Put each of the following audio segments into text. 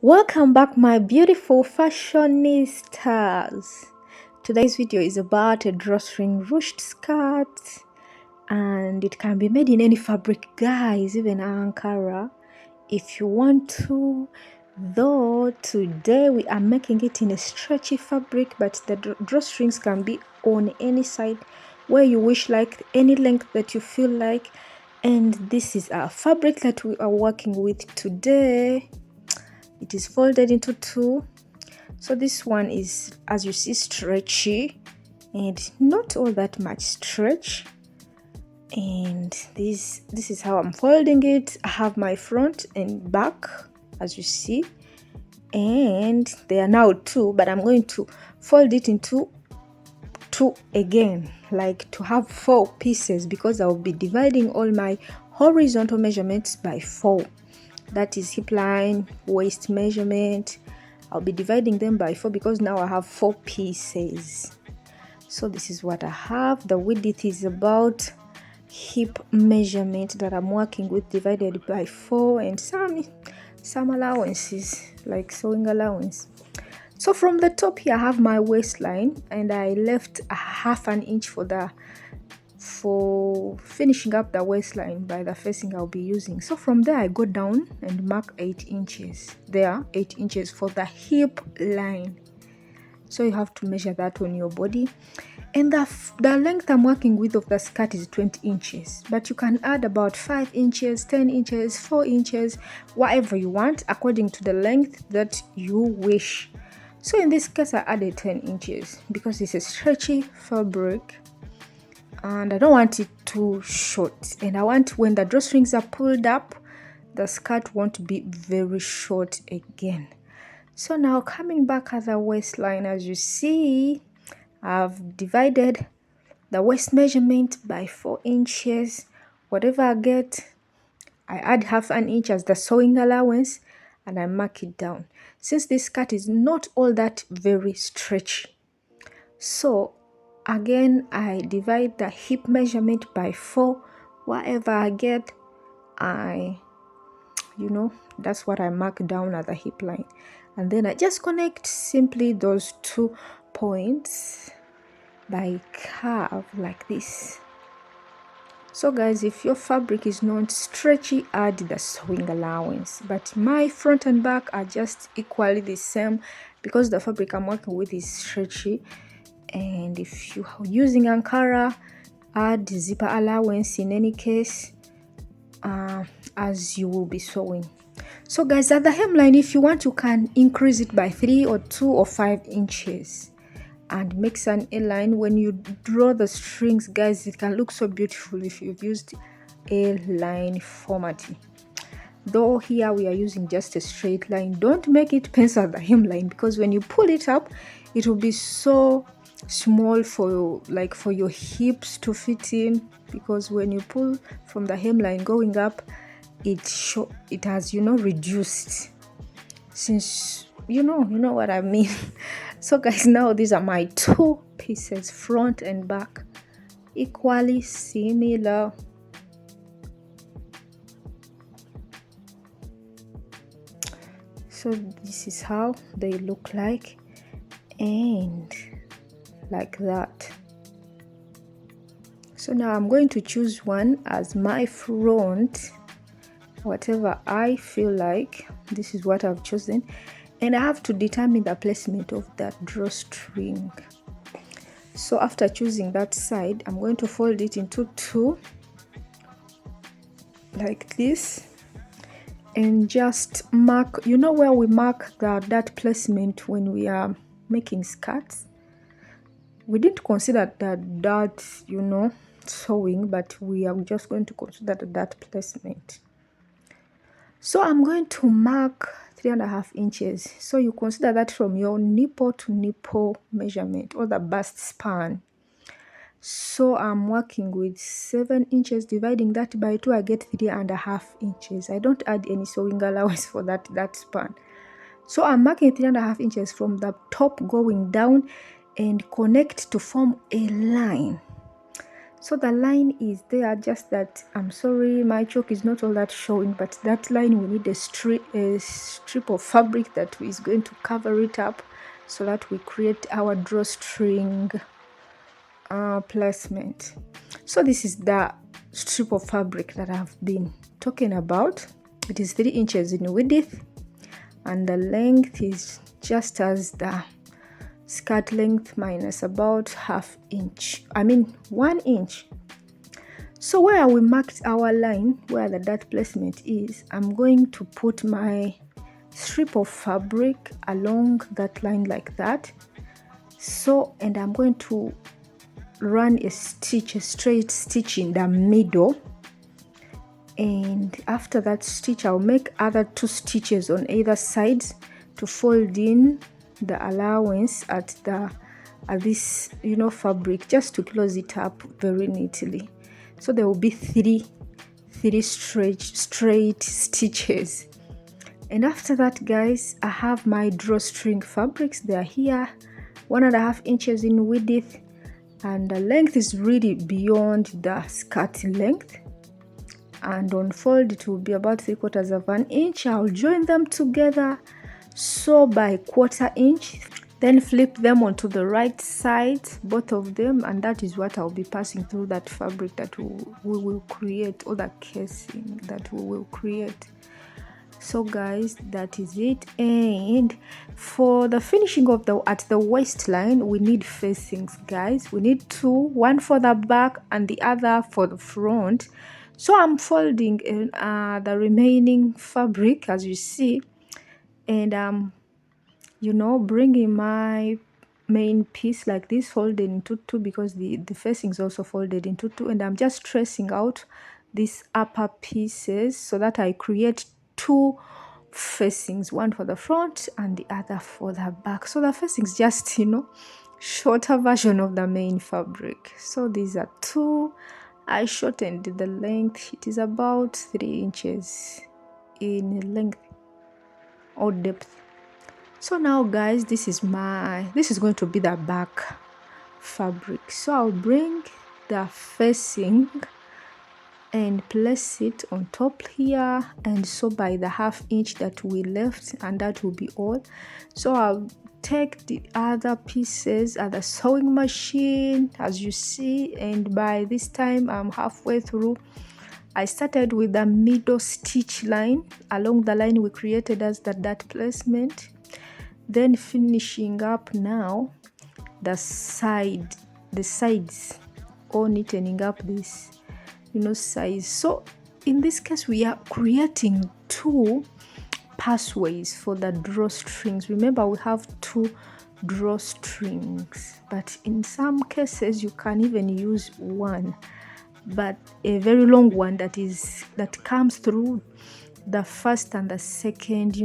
Welcome back, my beautiful fashionistas. Today's video is about a drawstring ruched skirt, and it can be made in any fabric, guys, even Ankara if you want to. Though today we are making it in a stretchy fabric, but the drawstrings can be on any side where you wish, like any length that you feel like. And this is our fabric that we are working with today. It is folded into two, so this one is, as you see, stretchy and not all that much stretch. And this is how I'm folding it. I have my front and back, as you see, and they are now two, but I'm going to fold it into two again, like to have 4 pieces, because I'll be dividing all my horizontal measurements by 4. That is hip line, waist measurement. I'll be dividing them by 4 because now I have 4 pieces. So this is what I have. The width is about hip measurement that I'm working with, divided by 4, and some allowances, like sewing allowance. So from the top here I have my waistline, and I left a half an inch for finishing up the waistline by the facing I'll be using. So from there I go down and mark 8 inches. There, 8 inches for the hip line. So you have to measure that on your body. And the length I'm working with of the skirt is 20 inches. But you can add about 5 inches, 10 inches, 4 inches, whatever you want, according to the length that you wish. So in this case I added 10 inches because it's a stretchy fabric and I don't want it too short, and I want, when the drawstrings are pulled up, the skirt won't be very short again. So now coming back at the waistline, as you see, I've divided the waist measurement by 4 inches. Whatever I get, I add half an inch as the sewing allowance and I mark it down, since this skirt is not all that very stretchy. So again, I divide the hip measurement by 4. Whatever I get, that's what I mark down at the hip line. And then I just connect simply those 2 points by curve like this. So guys, if your fabric is not stretchy, add the sewing allowance. But my front and back are just equally the same because the fabric I'm working with is stretchy. And if you're using Ankara, add zipper allowance in any case, as you will be sewing. So guys, at the hemline, if you want, you can increase it by 3 or 2 or 5 inches and make an A-line. When you draw the strings, guys, it can look so beautiful if you've used A-line formatting. Though here we are using just a straight line, don't make it pencil at the hemline, because when you pull it up, it will be so small for your hips to fit in, because when you pull from the hemline going up, it has reduced, since you know what I mean. So guys, now these are my 2 pieces, front and back, equally similar. So this is how they look like, and like that. So now I'm going to choose one as my front, whatever I feel like. This is what I've chosen, and I have to determine the placement of that drawstring. So after choosing that side, I'm going to fold it into 2 like this, and just mark, where we mark that placement when we are making skirts. We didn't consider that sewing, but we are just going to consider that placement. So I'm going to mark 3.5 inches. So you consider that from your nipple to nipple measurement, or the bust span. So I'm working with 7 inches, dividing that by 2, I get 3.5 inches. I don't add any sewing allowance for that span. So I'm marking 3.5 inches from the top going down and connect to form a line. So the line is there, just that I'm sorry my chalk is not all that showing, but that line we need a strip of fabric that is going to cover it up so that we create our drawstring placement. So this is the strip of fabric that I've been talking about. It is 3 inches in width and the length is just as the skirt length minus about 1 inch. So where we marked our line, where the dart placement is, I'm going to put my strip of fabric along that line like that. So, and I'm going to run a straight stitch in the middle, and after that stitch I'll make other 2 stitches on either side to fold in the allowance at this fabric, just to close it up very neatly. So there will be three straight stitches. And after that, guys, I have my drawstring fabrics. They are here, 1.5 inches in width, and the length is really beyond the skirt length, and on fold it will be about 3/4 of an inch. I'll join them together, sew by 1/4 inch, then flip them onto the right side, both of them, and that is what I'll be passing through that fabric that we will create, or the casing that we will create. So guys, that is it. And for the finishing of at the waistline, we need facings, guys. We need 2, one for the back and the other for the front. So I'm folding the remaining fabric, as you see, and bringing my main piece like this, folded into 2, because the facing is also folded into 2, and I'm just tracing out these upper pieces so that I create 2 facings, one for the front and the other for the back. So the facings just shorter version of the main fabric. So these are 2. I shortened the length. It is about 3 inches in length or depth. So now, guys, this is going to be the back fabric. So I'll bring the facing and place it on top here, and sew by the 1/2 inch that we left, and that will be all. So I'll take the other pieces at the sewing machine, as you see, and by this time I'm halfway through. I started with the middle stitch line along the line we created as the dart placement, then finishing up now the sides, or neatening up this size. So in this case we are creating 2 passways for the drawstrings. Remember, we have 2 drawstrings, but in some cases you can even use 1, but a very long one that comes through the first and the second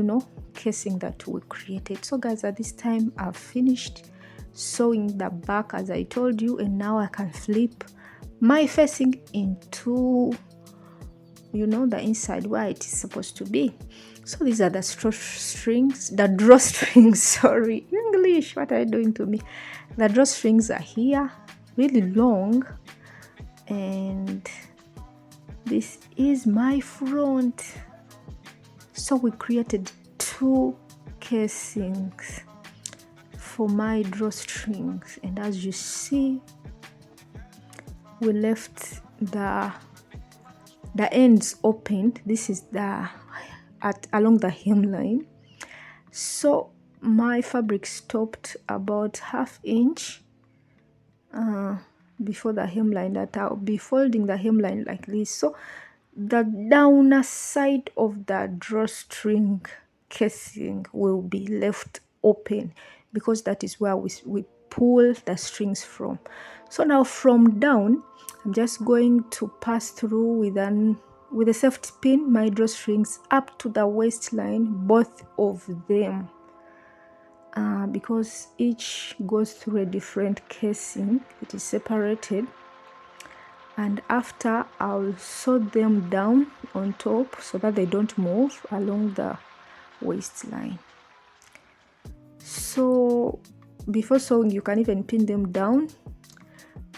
casing that we created. So guys, at this time I've finished sewing the back, as I told you, and now I can flip my facing into the inside where it is supposed to be. So these are the drawstrings, sorry, English, what are you doing to me? The drawstrings are here, really long, and this is my front. So we created 2 casings for my drawstrings, and as you see, we left the ends open. This is along the hemline. So my fabric stopped about 1/2 inch before the hemline, that I'll be folding the hemline like this. So the downer side of the drawstring casing will be left open, because that is where we pull the strings from. So now from down, I'm just going to pass through with a safety pin my drawstrings up to the waistline, both of them, because each goes through a different casing. It is separated, and after I'll sew them down on top so that they don't move along the waistline. So before sewing, you can even pin them down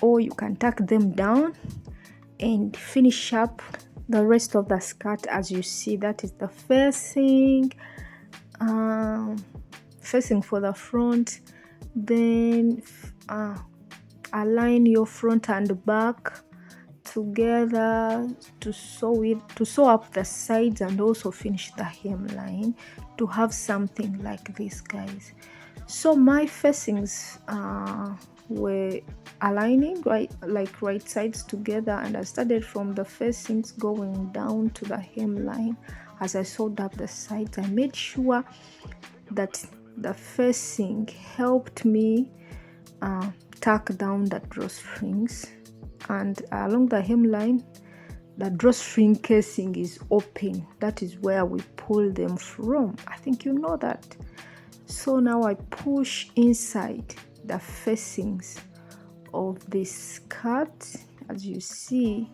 or you can tuck them down and finish up the rest of the skirt. As you see, that is the facing for the front. Then align your front and back together to sew up the sides, and also finish the hemline to have something like this, guys. So my facings were aligning right sides together, and I started from the facings going down to the hemline. As I sewed up the sides, I made sure that the facing helped me tuck down the drawstrings, and along the hemline the drawstring casing is open. That is where we pull them from. I think you know that. So now I push inside the facings of this skirt, as you see,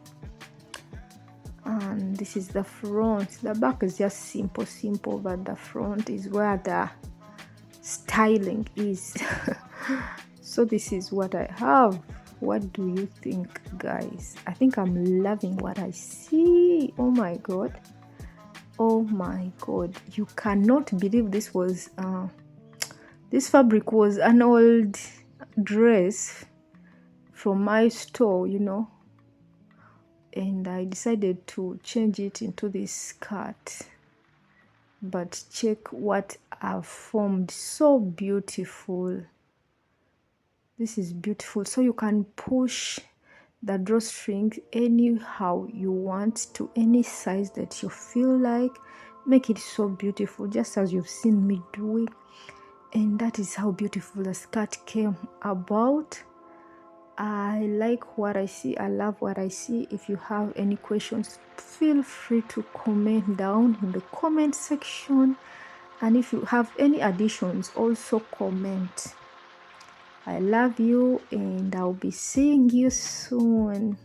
and this is the front. The back is just simple, but the front is where the styling is. So this is what I have. What do you think, guys? I think I'm loving what I see. Oh my god, you cannot believe this was this fabric was an old dress from my store, you know, and I decided to change it into this skirt. But check what I've formed. So beautiful. This is beautiful. So you can push the drawstring anyhow you want, to any size that you feel like. Make it so beautiful, just as you've seen me doing. And that is how beautiful the skirt came about. I like what I see. I love what I see. If you have any questions, feel free to comment down in the comment section. And if you have any additions, also comment. I love you, and I'll be seeing you soon.